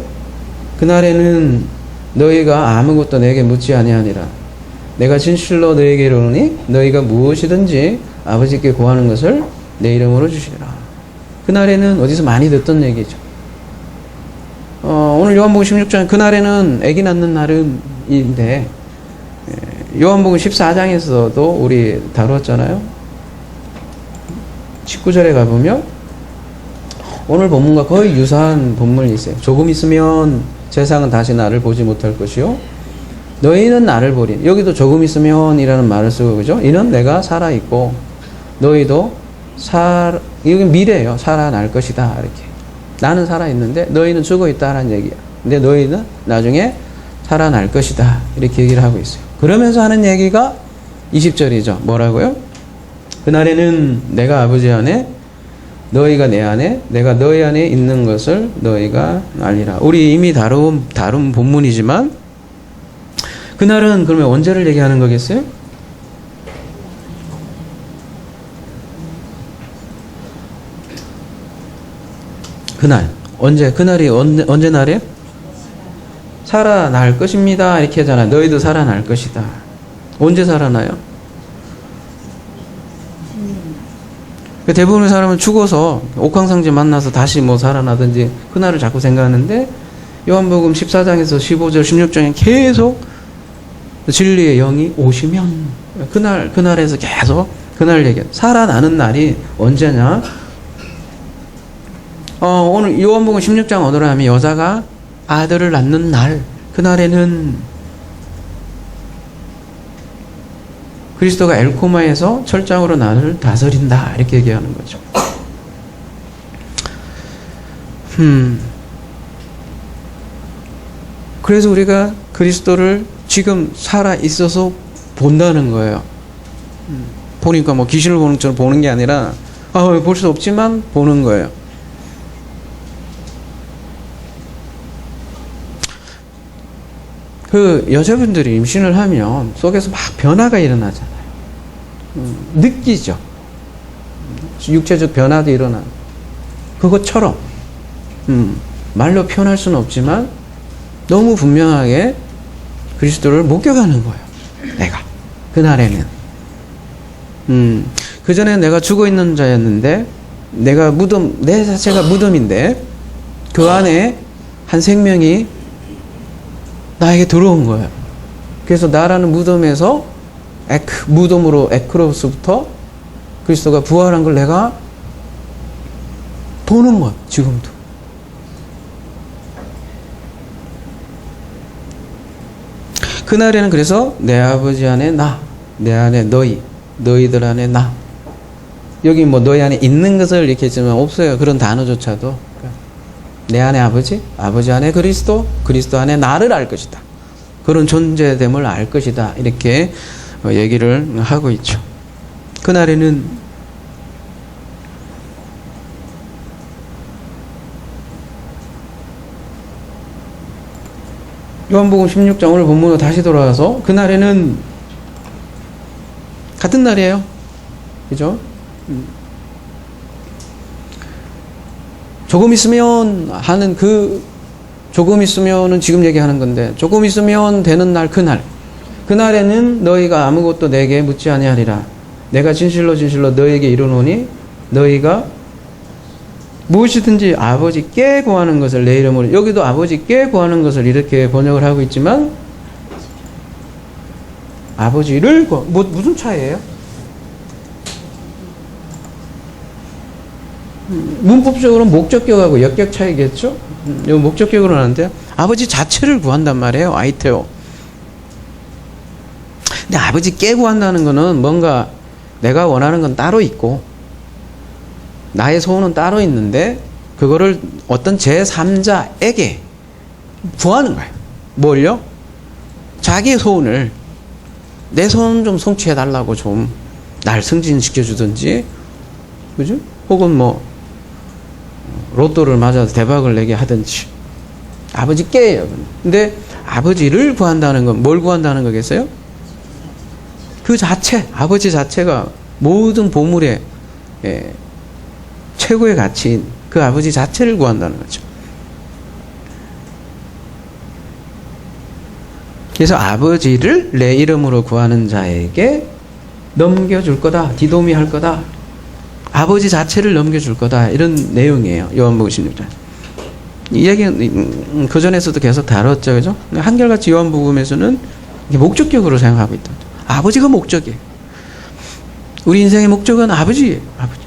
그날에는 너희가 아무것도 내게 묻지 아니하니라. 내가 진실로 너희에게 이르노니 너희가 무엇이든지 아버지께 구하는 것을 내 이름으로 주시리라. 그날에는 어디서 많이 듣던 얘기죠. 오늘 요한복음 16장 그날에는 아기 낳는 날인데 요한복음 14장에서도 우리 다루었잖아요. 19절에 가보면 오늘 본문과 거의 유사한 본문이 있어요. 조금 있으면 세상은 다시 나를 보지 못할 것이요 너희는 나를 보리. 여기도 조금 있으면 이라는 말을 쓰고 그죠? 이는 내가 살아있고 너희도 여기 미래예요. 살아날 것이다 이렇게. 나는 살아있는데 너희는 죽어있다라는 얘기야. 근데 너희는 나중에 살아날 것이다 이렇게 얘기를 하고 있어요. 그러면서 하는 얘기가 20절이죠. 뭐라고요? 그날에는 내가 아버지 안에 너희가 내 안에 내가 너희 안에 있는 것을 너희가 알리라. 우리 이미 다룬 본문이지만 그날은 그러면 언제를 얘기하는 거겠어요? 그날 언제 그날이 언제 날이에요? 살아날 것입니다 이렇게 하잖아요. 너희도 살아날 것이다. 언제 살아나요? 대부분의 사람은 죽어서 옥황상제 만나서 다시 뭐 살아나든지 그날을 자꾸 생각하는데 요한복음 14장에서 15절 16장에 계속 진리의 영이 오시면 그날에서 계속 그날 얘기. 살아나는 날이 언제냐? 오늘 요한복음 16장 어디로 하면 여자가 아들을 낳는 날, 그날에는 그리스도가 엘코마에서 철장으로 나를 다스린다 이렇게 얘기하는 거죠. 그래서 우리가 그리스도를 지금 살아 있어서 본다는 거예요. 보니까 뭐 귀신을 보는 것처럼 보는 게 아니라 볼 수 없지만 보는 거예요. 그 여자분들이 임신을 하면 속에서 막 변화가 일어나잖아요. 느끼죠. 육체적 변화도 일어나고 그것처럼 말로 표현할 수는 없지만 너무 분명하게 그리스도를 목격하는 거예요. 내가 그날에는 그전에 내가 죽어있는 자였는데 내가 내 자체가 무덤인데 그 안에 한 생명이 나에게 들어온 거예요. 그래서 나라는 무덤에서 무덤으로 에크로스부터 그리스도가 부활한 걸 내가 보는 거예요. 지금도. 그날에는 그래서 내 아버지 안에 나, 내 안에 너희, 너희들 안에 나. 여기 뭐 너희 안에 있는 것을 이렇게 했지만 없어요. 그런 단어조차도. 내 안에 아버지, 아버지 안에 그리스도, 그리스도 안에 나를 알 것이다. 그런 존재됨을 알 것이다. 이렇게 얘기를 하고 있죠. 그날에는 요한복음 16장 오늘 본문으로 다시 돌아와서 그날에는 같은 날이에요. 그죠? 조금 있으면 하는 조금 있으면은 지금 얘기하는 건데 조금 있으면 되는 날 그날에는 너희가 아무것도 내게 묻지 아니하리라. 내가 진실로 진실로 너희에게 이르노니 너희가 무엇이든지 아버지께 구하는 것을 내 이름으로, 여기도 아버지께 구하는 것을 이렇게 번역을 하고 있지만 아버지를 무슨 차이예요? 문법적으로는 목적격하고 역격 차이겠죠? 이 목적격으로 하는데 아버지 자체를 구한단 말이에요. 아이테오. 근데 아버지께 구한다는 거는 뭔가 내가 원하는 건 따로 있고 나의 소원은 따로 있는데 그거를 어떤 제3자에게 구하는 거예요. 뭘요? 자기의 소원을, 내 소원 좀 성취해 달라고 좀 날 승진시켜 주든지, 그죠? 혹은 뭐 로또를 맞아서 대박을 내게 하든지. 아버지께요. 근데 아버지를 구한다는 건 뭘 구한다는 거겠어요? 그 자체, 아버지 자체가 모든 보물의 최고의 가치인 그 아버지 자체를 구한다는 거죠. 그래서 아버지를 내 이름으로 구하는 자에게 넘겨줄 거다. 디도미 할 거다. 아버지 자체를 넘겨줄 거다. 이런 내용이에요. 요한복음 16장. 이 얘기는 그전에서도 계속 다뤘죠. 그죠? 한결같이 요한복음에서는 목적격으로 생각하고 있다. 아버지가 목적이에요. 우리 인생의 목적은 아버지예요. 아버지.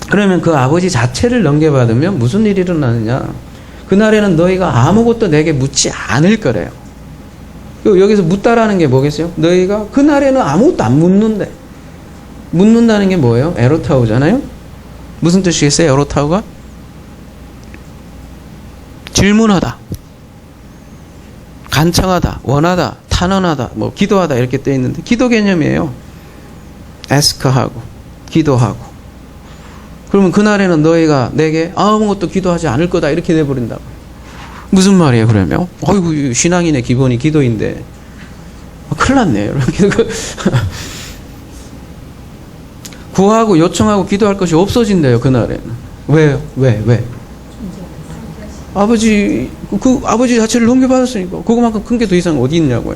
그러면 그 아버지 자체를 넘겨받으면 무슨 일이 일어나느냐? 그날에는 너희가 아무것도 내게 묻지 않을 거래요. 여기서 묻다라는 게 뭐겠어요? 너희가 그날에는 아무것도 안 묻는데. 묻는다는 게 뭐예요? 에로타우잖아요? 무슨 뜻이겠어요? 에로타우가? 질문하다, 간청하다, 원하다, 탄원하다, 뭐 기도하다 이렇게 떼어 있는데 기도 개념이에요. ask하고 기도하고. 그러면 그날에는 너희가 내게 아무것도 기도하지 않을 거다 이렇게 내버린다고. 무슨 말이에요 그러면? 어이구 신앙인의 기본이 기도인데 큰일 났네요. 구하고 요청하고 기도할 것이 없어진대요 그날에는. 왜요? 왜? 아버지 자체를 넘겨받았으니까 그거만큼 큰 게 더 이상 어디 있냐고요.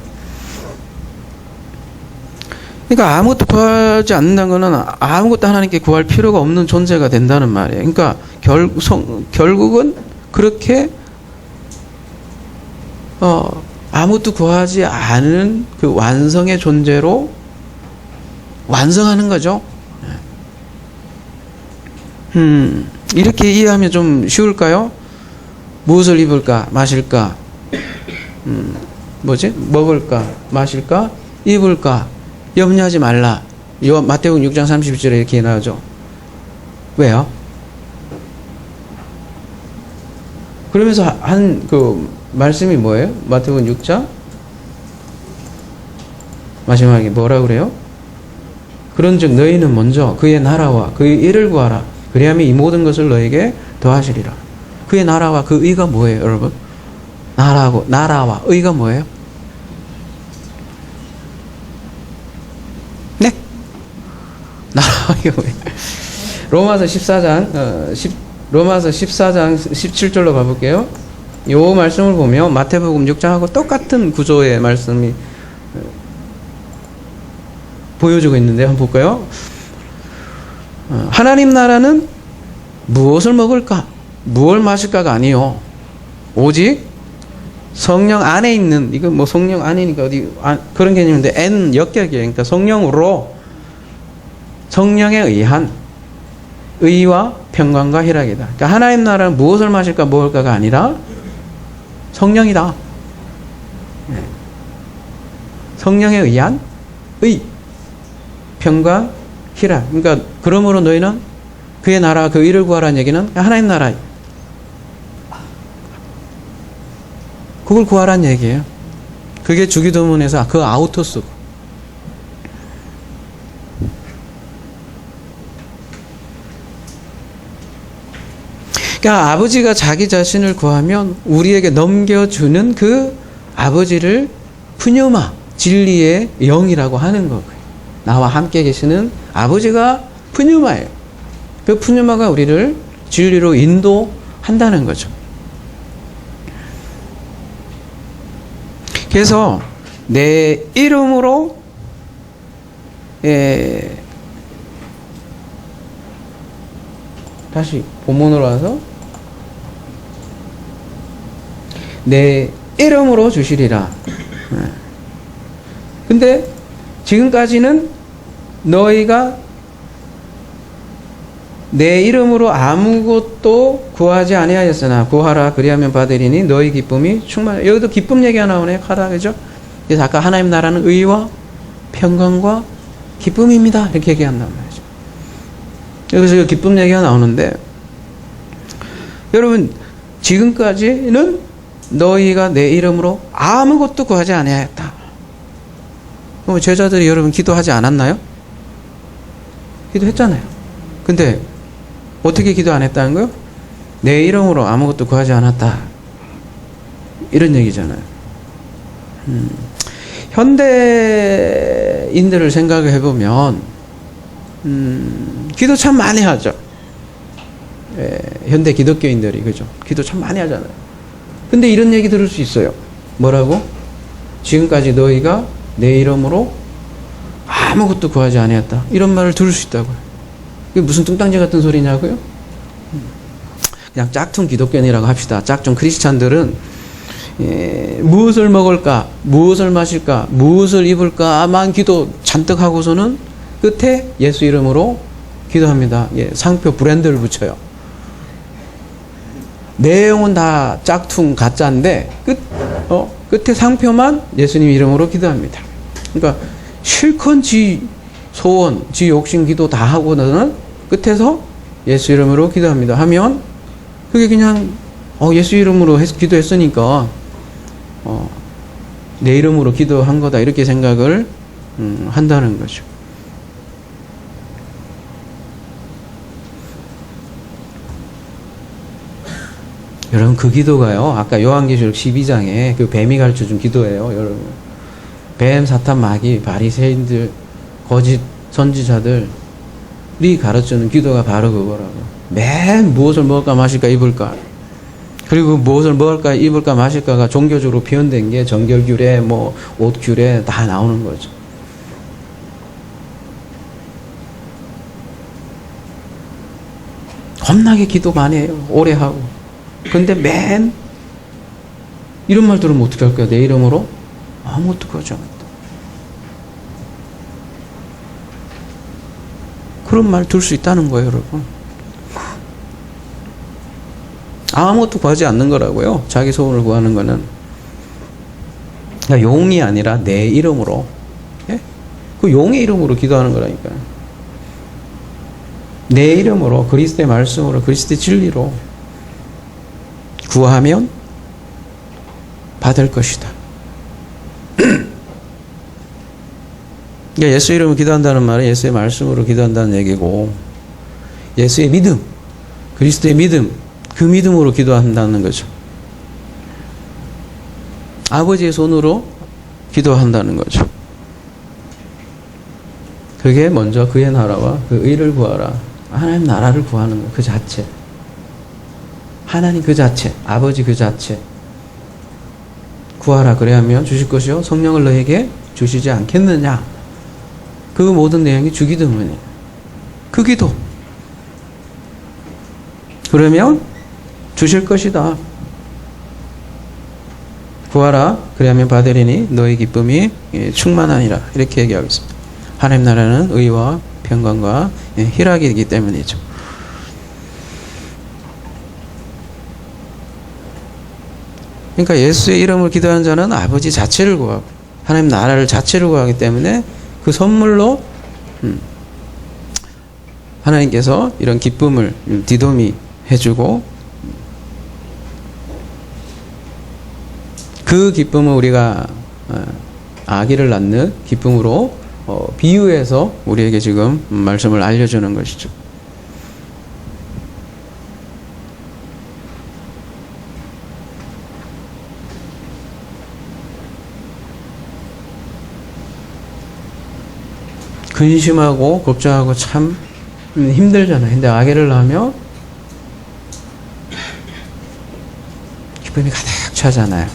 그러니까 아무것도 구하지 않는다는 거는 아무것도 하나님께 구할 필요가 없는 존재가 된다는 말이에요. 그러니까 결국은 그렇게 아무것도 구하지 않은 그 완성의 존재로 완성하는 거죠. 이렇게 이해하면 좀 쉬울까요? 무엇을 입을까, 마실까, 먹을까, 마실까, 입을까, 염려하지 말라. 마태복음 6장 32절에 이렇게 나오죠. 왜요? 그러면서 한 그 말씀이 뭐예요? 마태복음 6장 마지막에 뭐라 그래요? 그런즉 너희는 먼저 그의 나라와 그의 일을 구하라. 그리하면 이 모든 것을 너에게 더하시리라. 그의 나라와 그 의가 뭐예요, 여러분? 나라와 의가 뭐예요? 네? 나라와 의가 뭐예요? 로마서 14장 17절로 가볼게요. 요 말씀을 보면 마태복음 6장하고 똑같은 구조의 말씀이 보여주고 있는데 한번 볼까요? 하나님 나라는 무엇을 먹을까, 무엇을 마실까가 아니요. 오직 성령 안에 있는, 이거 뭐 성령 안이니까 어디 그런 개념인데 N 역격이에요. 그러니까 성령으로, 성령에 의한 의와 평강과 희락이다. 그러니까 하나님 나라는 무엇을 마실까 먹을까가 아니라 성령이다. 성령에 의한 의, 평강, 희락. 그러니까 그러므로 너희는 그의 나라, 그 의를 구하라는 얘기는 하나님 나라, 그걸 구하라는 얘기예요. 그게 주기도문에서 그 아우토스. 그러니까 아버지가 자기 자신을 구하면 우리에게 넘겨주는 그 아버지를 푸뉴마, 진리의 영이라고 하는 거고요. 나와 함께 계시는 아버지가 푸뉴마예요. 그 푸뉴마가 우리를 진리로 인도한다는 거죠. 그래서 내 이름으로 다시 본문으로 와서 내 이름으로 주시리라. 근데 지금까지는 너희가 내 이름으로 아무것도 구하지 아니하였으나 구하라 그리하면 받으리니 너희 기쁨이 충만해. 여기도 기쁨 얘기가 나오네. 카라, 그죠? 그래서 아까 하나님 나라는 의와 평강과 기쁨입니다. 이렇게 얘기한단 말이죠. 여기서 기쁨 얘기가 나오는데, 여러분 지금까지는 너희가 내 이름으로 아무것도 구하지 아니하였다. 그럼 제자들이 여러분 기도하지 않았나요? 기도했잖아요. 근데 어떻게 기도 안 했다는 거요? 내 이름으로 아무것도 구하지 않았다. 이런 얘기잖아요. 현대인들을 생각을 해보면 기도 참 많이 하죠. 현대 기독교인들이, 그죠? 기도 참 많이 하잖아요. 근데 이런 얘기 들을 수 있어요. 뭐라고? 지금까지 너희가 내 이름으로 아무것도 구하지 아니했다. 이런 말을 들을 수 있다고요. 이게 무슨 뚱땅지 같은 소리냐고요? 그냥 짝퉁 기독교인이라고 합시다. 짝퉁 크리스찬들은 무엇을 먹을까, 무엇을 마실까, 무엇을 입을까만 기도 잔뜩 하고서는 끝에 예수 이름으로 기도합니다. 상표 브랜드를 붙여요. 내용은 다 짝퉁 가짜인데 끝에 상표만 예수님 이름으로 기도합니다. 그러니까 실컷 지 소원, 지 욕심 기도 다 하고는 끝에서 예수 이름으로 기도합니다. 하면 그게 그냥 예수 이름으로 기도했으니까 내 이름으로 기도한 거다, 이렇게 생각을 한다는 거죠. 여러분 그 기도가요, 아까 요한계시록 12장에 그 뱀이 가르쳐준 기도예요. 여러분 뱀, 사탄, 마귀, 바리새인들, 거짓 선지자들이 가르쳐주는 기도가 바로 그거라고. 맨 무엇을 먹을까 마실까 입을까, 그리고 무엇을 먹을까 입을까 마실까가 종교적으로 표현된 게 정결규례, 뭐 옷규례 다 나오는 거죠. 겁나게 기도 많이 해요. 오래 하고. 근데 맨 이런 말 들으면 어떻게 할 거야? 내 이름으로? 아무것도 구하지 않았다. 그런 말 들 수 있다는 거예요, 여러분. 아무것도 구하지 않는 거라고요. 자기 소원을 구하는 거는. 그러니까 용이 아니라 내 이름으로. 예? 그 용의 이름으로 기도하는 거라니까요. 내 이름으로, 그리스도의 말씀으로, 그리스도의 진리로 구하면 받을 것이다. 그러니까 예수 이름으로 기도한다는 말은 예수의 말씀으로 기도한다는 얘기고, 예수의 믿음, 그리스도의 믿음, 그 믿음으로 기도한다는 거죠. 아버지의 손으로 기도한다는 거죠. 그게 먼저 그의 나라와 그 의를 구하라. 하나님 나라를 구하는 거, 그 자체. 하나님 그 자체, 아버지 그 자체. 구하라. 그래야면 주실 것이요 성령을 너에게 주시지 않겠느냐. 그 모든 내용이 주기 때문이에요. 그 기도. 그러면 주실 것이다. 구하라. 그래야면 받으리니 너의 기쁨이 충만하니라. 이렇게 얘기하고 있습니다. 하나님 나라는 의와 평강과 희락이기 때문이죠. 그러니까 예수의 이름을 기도하는 자는 아버지 자체를 구하고 하나님 나라를 자체를 구하기 때문에 그 선물로 하나님께서 이런 기쁨을 디도미 해주고, 그 기쁨은 우리가 아기를 낳는 기쁨으로 비유해서 우리에게 지금 말씀을 알려주는 것이죠. 근심하고 걱정하고 참 힘들잖아요. 근데 아기를 낳으면 기쁨이 가득 차잖아요.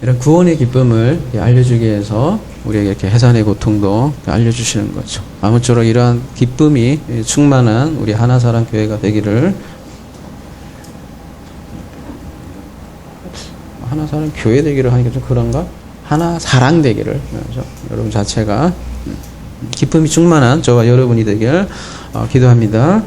이런 구원의 기쁨을 알려주기 위해서 우리에게 이렇게 해산의 고통도 알려주시는 거죠. 아무쪼록 이러한 기쁨이 충만한 우리 하나사랑 교회가 되기를, 하나사랑 교회 되기를 하니까 좀 그런가? 하나사랑 되기를, 그렇죠? 여러분 자체가 기쁨이 충만한 저와 여러분이 되길 기도합니다.